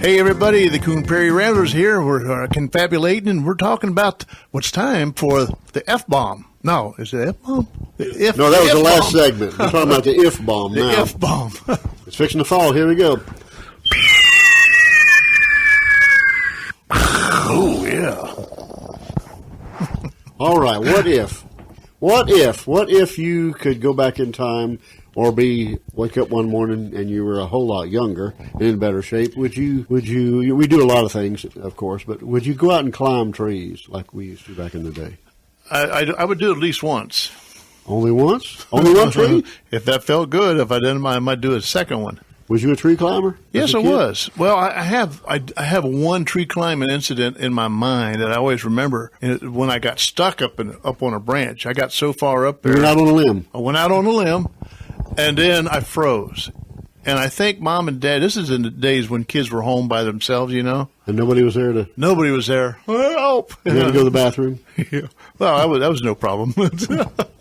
Hey everybody, the Coon Prairie Ramblers here. We're confabulating and we're talking about what's time for the F-bomb. No, is it F-bomb? No, that was the last segment. We're talking about the if-bomb now. The F-bomb. It's fixing to fall. Here we go. Oh, yeah. All right, what if? What if you could go back in time or wake up one morning and you were a whole lot younger and in better shape? We do a lot of things, of course, but would you go out and climb trees like we used to back in the day? I would do it at least once. Only once? Only one tree? If that felt good. If I didn't, I might do a second one. Was you a tree climber? Yes, I was. Well, I have one tree climbing incident in my mind that I always remember. When I got stuck up on a branch, I got so far up there. You went out on a limb. I went out on a limb, and then I froze. And I think Mom and Dad. This is in the days when kids were home by themselves, you know. And nobody was there to. Nobody was there. Help! You had to go to the bathroom. Yeah. Well, that was no problem.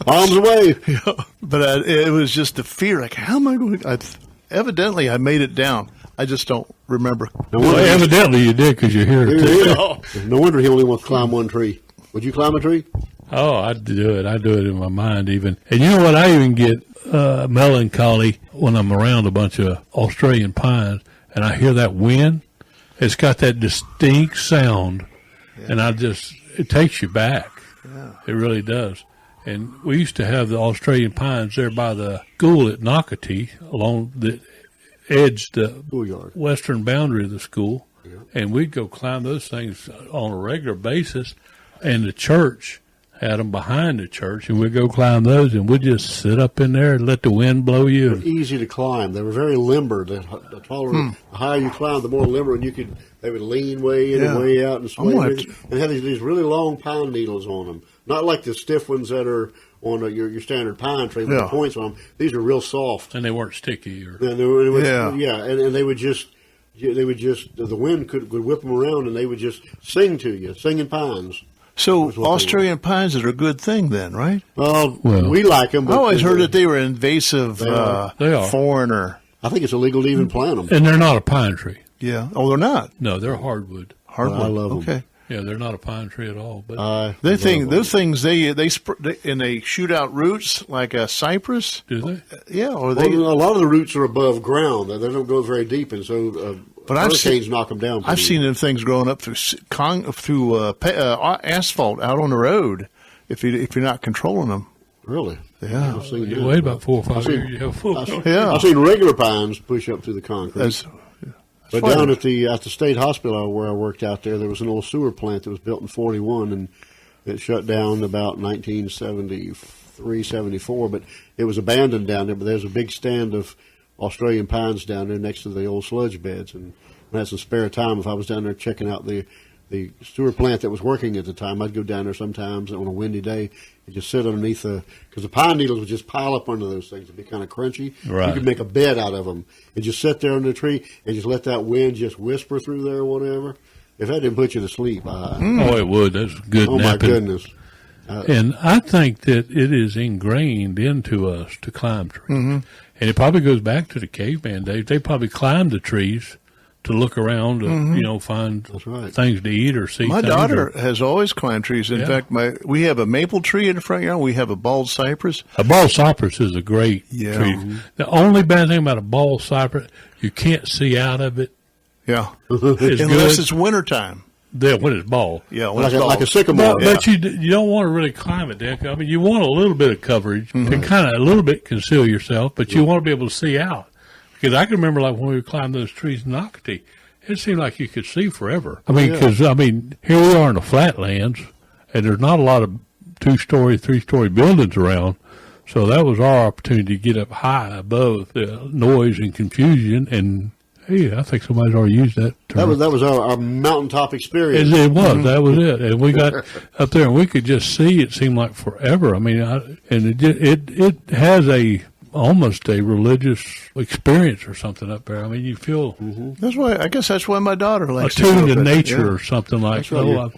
Arms away. Yeah. But it was just the fear. Like, how am I going to? Evidently, I made it down. I just don't remember. Well, evidently you did because you're here. No wonder he only wants to climb one tree. Would you climb a tree? Oh, I'd do it. I do it in my mind even. And you know what? I even get melancholy when I'm around a bunch of Australian pines and I hear that wind. It's got that distinct sound, and it takes you back. Yeah. It really does. And we used to have the Australian pines there by the school at Nocatee, along the edge, the western boundary of the school. Yeah. And we'd go climb those things on a regular basis. And the church had them behind the church, and we'd go climb those, and we'd just sit up in there and let the wind blow you. They were easy to climb. They were very limber. The taller, the higher you climbed, the more limber, and they would lean way in and way out and sway. And had these really long pine needles on them. Not like the stiff ones that are on your standard pine tree with the points on them. These are real soft. And they weren't sticky. And they would just, the wind could whip them around and they would just sing to you, singing pines. So Australian pines are a good thing then, right? Well, we like them. I always heard that they were invasive they are. foreigner. I think it's illegal to even plant them. And they're not a pine tree. Yeah. Oh, they're not? No, they're hardwood. Hardwood. I love them. Okay. Yeah, they're not a pine tree at all. But those things they shoot out roots like a cypress. Do they? Yeah, or a lot of the roots are above ground. They don't go very deep, and so hurricanes knock them down. I've seen them things growing up through asphalt out on the road. If you're not controlling them. Really? Yeah. You wait about 4 or 5 years. I've seen regular pines push up through the concrete. But down at the state hospital where I worked out there was an old sewer plant that was built in 41, and it shut down about 1973, 74. But it was abandoned down there. But there's a big stand of Australian pines down there next to the old sludge beds. And when I had some spare time, if I was down there checking out the sewer plant that was working at the time, I'd go down there sometimes on a windy day and just sit underneath because the pine needles would just pile up under those things. It'd be kind of crunchy. Right. You could make a bed out of them and just sit there under the tree and just let that wind just whisper through there or whatever. If that didn't put you to sleep, oh, it would. That's good. Oh, napping. My goodness. And I think that it is ingrained into us to climb trees. Mm-hmm. And it probably goes back to the caveman days. They probably climbed the trees to look around, find things to eat or see. My daughter has always climbed trees. In fact, we have a maple tree in the front yard. We have a bald cypress. A bald cypress is a great tree. Mm-hmm. The only bad thing about a bald cypress, you can't see out of it. Yeah, unless it's wintertime. Yeah, when it's bald. Yeah, like a sycamore. But you don't want to really climb it, Dick. I mean, you want a little bit of coverage to kind of a little bit conceal yourself, but you want to be able to see out. Because I can remember, like, when we climbed those trees in Nocatee, it seemed like you could see forever. I mean, because, here we are in the flatlands, and there's not a lot of 2-story, 3-story buildings around. So that was our opportunity to get up high above the noise and confusion. And, hey, I think somebody's already used that term. That was our mountaintop experience. It was. That was it. And we got up there, and we could just see. It seemed like forever. I mean, it has almost a religious experience or something up there. I mean, you feel that's why my daughter likes attuned to nature or something like that.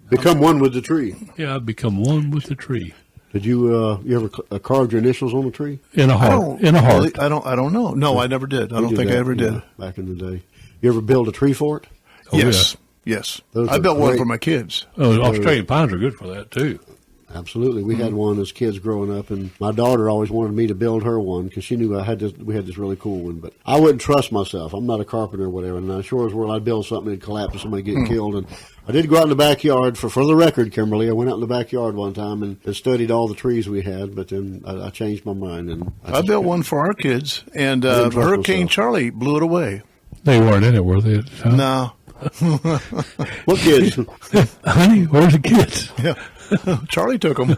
Become one with the tree. Yeah, I've become one with the tree. Did you ever carve your initials on the tree? In a heart. I don't know. No, I never did. I don't think I ever did. Back in the day. You ever build a tree fort? Oh, Yes. Yes. Those I are built one great. for my kids. Oh, Australian pines are good for that too. Absolutely. We had one as kids growing up, and my daughter always wanted me to build her one because she knew we had this really cool one. But I wouldn't trust myself. I'm not a carpenter or whatever. And I sure as well I'd build something and collapse and somebody get killed. And I did go out in the backyard for the record, Kimberly. I went out in the backyard one time and studied all the trees we had, but then I changed my mind. And I built one for our kids, and didn't trust Hurricane myself. Charlie blew it away. They weren't in it, were they? At the time? No. What kids? Honey, where's the kids? Yeah. Charlie took them.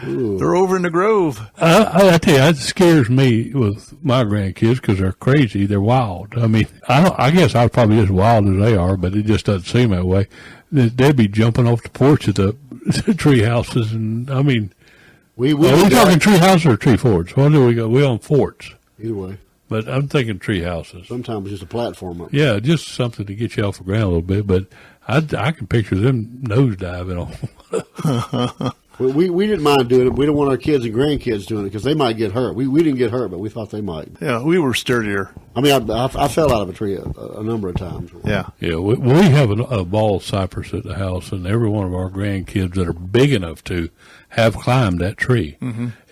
They're over in the Grove. I tell you, that scares me with my grandkids because they're crazy. They're wild. I mean, I guess I was probably as wild as they are, but it just doesn't seem that way. They'd be jumping off the porch at the tree houses, and I mean, we are we talking tree houses or tree forts? What do we go? We on forts, Either way. but I'm thinking tree houses. Sometimes it's just a platform up. Yeah, just something to get you off the ground a little bit, but I can picture them nose diving on. We didn't mind doing it. We don't want our kids and grandkids doing it because they might get hurt. We didn't get hurt, but we thought they might. Yeah, we were sturdier. I mean, I fell out of a tree a number of times. Yeah. Yeah, we have a bald cypress at the house, and every one of our grandkids that are big enough to have climbed that tree,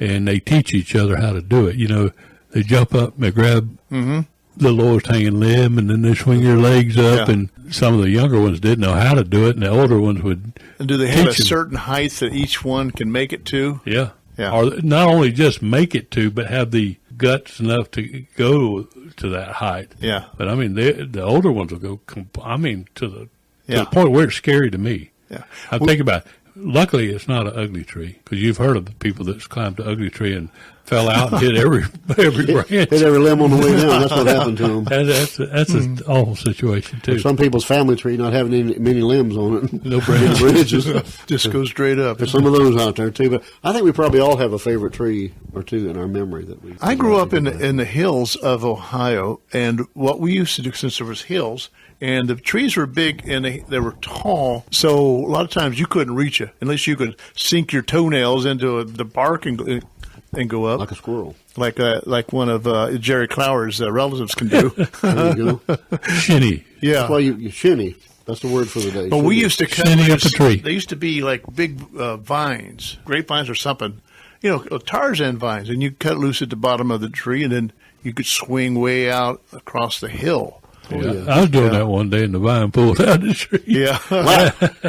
and they teach each other how to do it. You know, they jump up, they grab the lowest hanging limb, and then they swing their legs up, Yeah. and some of the younger ones didn't know how to do it, and the older ones would. And do they have a teach 'em. certain height that each one can make it to? Yeah. Yeah. Or not only just make it to, but have the guts enough to go to that height. Yeah. But I mean, the older ones will go, to the Yeah. point where it's scary to me. Yeah. I think about it. Luckily, it's not an ugly tree because you've heard of the people that's climbed the ugly tree and fell out and hit every branch. Hit every limb on the way down. That's what happened to them. That's an awful situation too. Some people's family tree not having many limbs on it. No branches. Branches. Just go straight up. There's some of those out there too. But I think we probably all have a favorite tree or two in our memory that we. I grew up in the hills of Ohio, and what we used to do, since there was hills, and the trees were big and they were tall, so a lot of times you couldn't reach it unless you could sink your toenails into the bark and go up like a squirrel. like one of Jerry Clower's relatives can do. There you go. Shinny. Yeah. That's why you shinny. That's the word for the day. But we Shinny. used to cut Shinny up a tree. They used to be like big vines, grapevines or something, Tarzan vines, and you cut loose at the bottom of the tree, and then you could swing way out across the hill. Yeah. I was doing that one day, and the vine pulled out the tree. Yeah,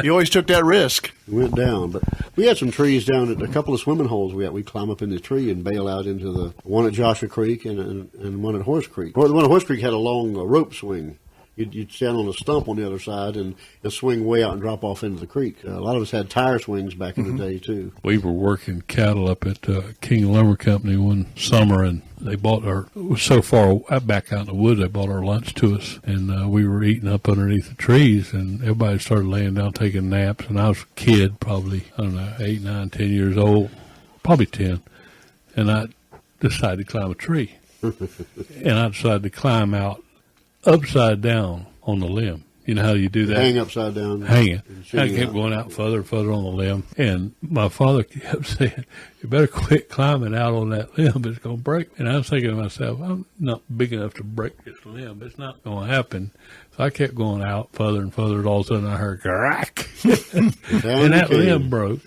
you always took that risk. We went down, but we had some trees down at a couple of swimming holes. We'd climb up in the tree and bail out into the one at Joshua Creek and one at Horse Creek. The one at Horse Creek had a long rope swing. You'd stand on a stump on the other side and swing way out and drop off into the creek. A lot of us had tire swings back in the day too. We were working cattle up at King Lumber Company one summer, and they bought it was so far back out in the woods, they bought our lunch to us, and we were eating up underneath the trees, and everybody started laying down taking naps, and I was a kid, probably, 8, 9, 10 years old, probably 10, and I decided to climb a tree. And I decided to climb out upside down on the limb. You know how you do that? Hang upside down. Hanging. and I shooting kept out. going out further and further on the limb. And my father kept saying, you better quit climbing out on that limb. It's going to break. And I was thinking to myself, I'm not big enough to break this limb. It's not going to happen. So I kept going out further and further. And all of a sudden I heard, crack. Down And that you came. limb broke.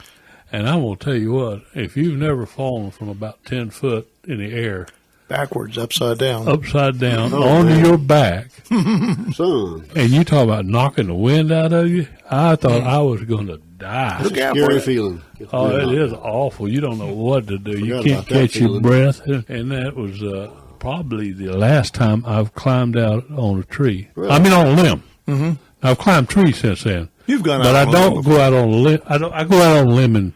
And I'm going to tell you what, if you've never fallen from about 10 foot in the air, Backwards, upside down. upside down, Oh, onto man. your back, Son, and you talk about knocking the wind out of you, I thought I was going to die. Look out scary for it. feeling. Oh, it is awful. You don't know what to do. You Forgot can't about that catch your feeling. breath. And that was probably the last time I've climbed out on a tree. Really? I mean, on a limb. Mm-hmm. I've climbed trees since then. You've gone out But I on a limb don't go out on a limb. I go out on a limb and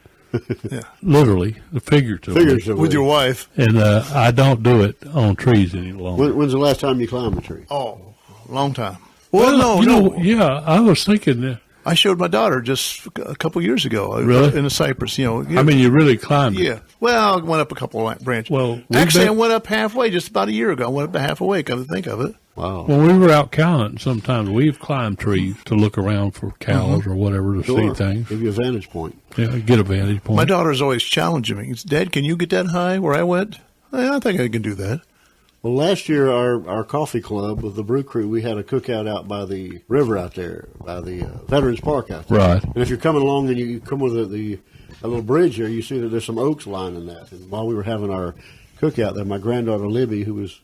Yeah. literally, figuratively. Figuratively. With your wife. And I don't do it on trees any longer. When's the last time you climbed a tree? Oh, long time. Well, no, you no. know, yeah, I was thinking that. I showed my daughter just a couple years ago. Really? In the Cypress, I mean, you really climbed it. Yeah. Well, I went up a couple of branches. Well, we actually, bet- I went up halfway just about a year ago. I went up to halfway, come to think of it. Wow. When we were out counting, sometimes we've climbed trees to look around for cows or whatever to Sure. see things. Give you a vantage point. Yeah, get a vantage point. My daughter's always challenging me. Dad, can you get that high where I went? I think I can do that. Well, last year, our coffee club with the brew crew, we had a cookout out by the river out there, by the Veterans Park out there. Right. And if you're coming along and you come with a little bridge there, you see that there's some oaks lining that. And while we were having our cookout there, my granddaughter Libby, who was,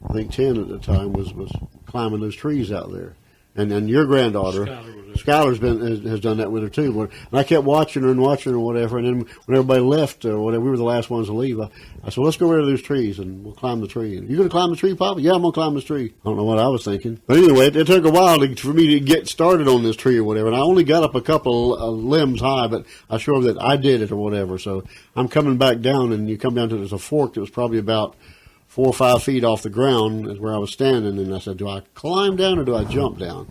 I think, 10 at the time, was climbing those trees out there. And your granddaughter, Skylar's has done that with her too. And I kept watching her or whatever. And then when everybody left or whatever, we were the last ones to leave. I said, let's go over to those trees and we'll climb the tree. And, you going to climb the tree, Papa? Yeah, I'm going to climb this tree. I don't know what I was thinking. But anyway, it took a while for me to get started on this tree or whatever. And I only got up a couple limbs high, but I showed that I did it or whatever. So I'm coming back down, and you come down to there's a fork that was probably about 4 or 5 feet off the ground is where I was standing, and I said, do I climb down or do I jump down?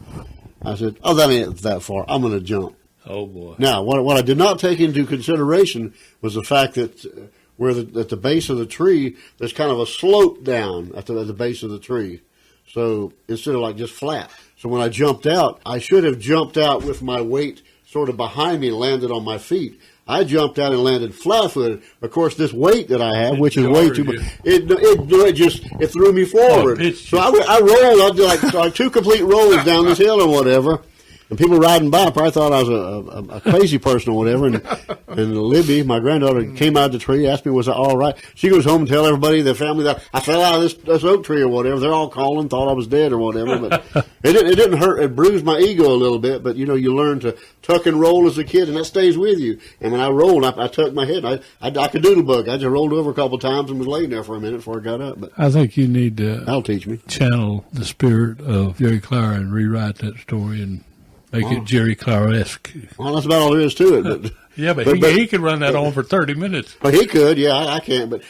I said, oh, that ain't that far. I'm going to jump. Oh, boy. Now, what I did not take into consideration was the fact that at the base of the tree, there's kind of a slope down at the base of the tree. So instead of like just flat. So when I jumped out, I should have jumped out with my weight sort of behind me and landed on my feet. I jumped out and landed flat-footed. Of course, this weight that I have, which is way too much, it threw me forward. So I rolled. I did like 2 complete rolls down this hill or whatever. And people riding by probably thought I was a crazy person or whatever. And Libby, my granddaughter, came out of the tree, asked me, was I all right? She goes home and tell everybody, the family, that I fell out of this oak tree or whatever. They're all calling, thought I was dead or whatever. But it didn't hurt. It bruised my ego a little bit. But, you learn to tuck and roll as a kid, and that stays with you. And when I rolled, I tucked my head. I could doodle bug. I just rolled over a couple of times and was laying there for a minute before I got up. But I think you need to that'll teach me. Channel the spirit of Jerry Clower and rewrite that story and make it Jerry Clower-esque. Well, that's about all there is to it. But yeah, but he could run that on for 30 minutes. But he could, yeah. I can't. But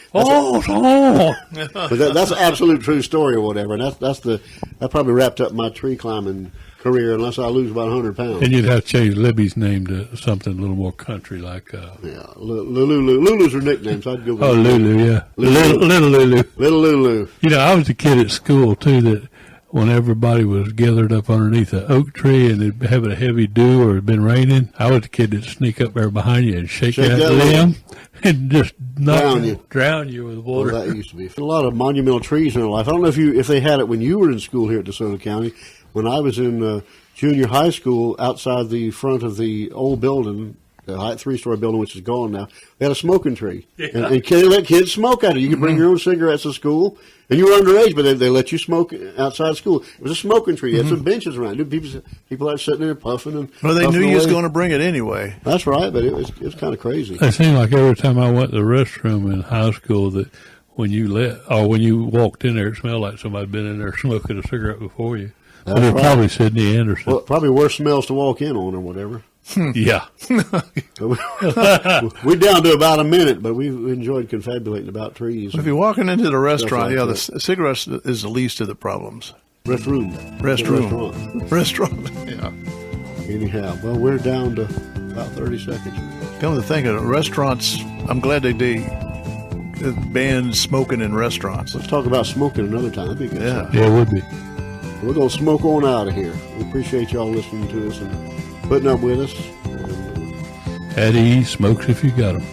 that's an absolute true story or whatever. And that probably wrapped up my tree climbing career unless I lose about 100 pounds. And you'd have to change Libby's name to something a little more country, like yeah, Lulu. Lulu's her nickname, so I'd go with Lulu, yeah. Little Lulu. Little Lulu. I was a kid at school, too, that when everybody was gathered up underneath an oak tree and it having a heavy dew or it had been raining, I was the kid that'd sneak up there behind you and shake that limb and just drown you with water. Well, that used to be a lot of monumental trees in our life. I don't know if they had it when you were in school here at DeSoto County. When I was in junior high school, outside the front of the old building, the 3-story building, which is gone now, they had a smoking tree. Yeah. And they let kids smoke out of it. You could bring your own cigarettes to school. And you were underage, but they let you smoke outside school. It was a smoking tree. They had some benches around. People are sitting there puffing and well, they knew you was going to bring it anyway. That's right, but it was kind of crazy. It seemed like every time I went to the restroom in high school that when you walked in there, it smelled like somebody had been in there smoking a cigarette before you. That's right. Probably Sidney Anderson. Well, probably worse smells to walk in on or whatever. Yeah. We're down to about a minute, but we enjoyed confabulating about trees. If you're walking into the restaurant, the cigarettes is the least of the problems. Restaurant. Yeah. Anyhow, well, we're down to about 30 seconds. Come to think of it, restaurants, I'm glad they banned smoking in restaurants. Let's talk about smoking another time. That'd be good. Yeah, it would be. We're going to smoke on out of here. We appreciate y'all listening to us and putting up with us. At ease, smokes if you got them.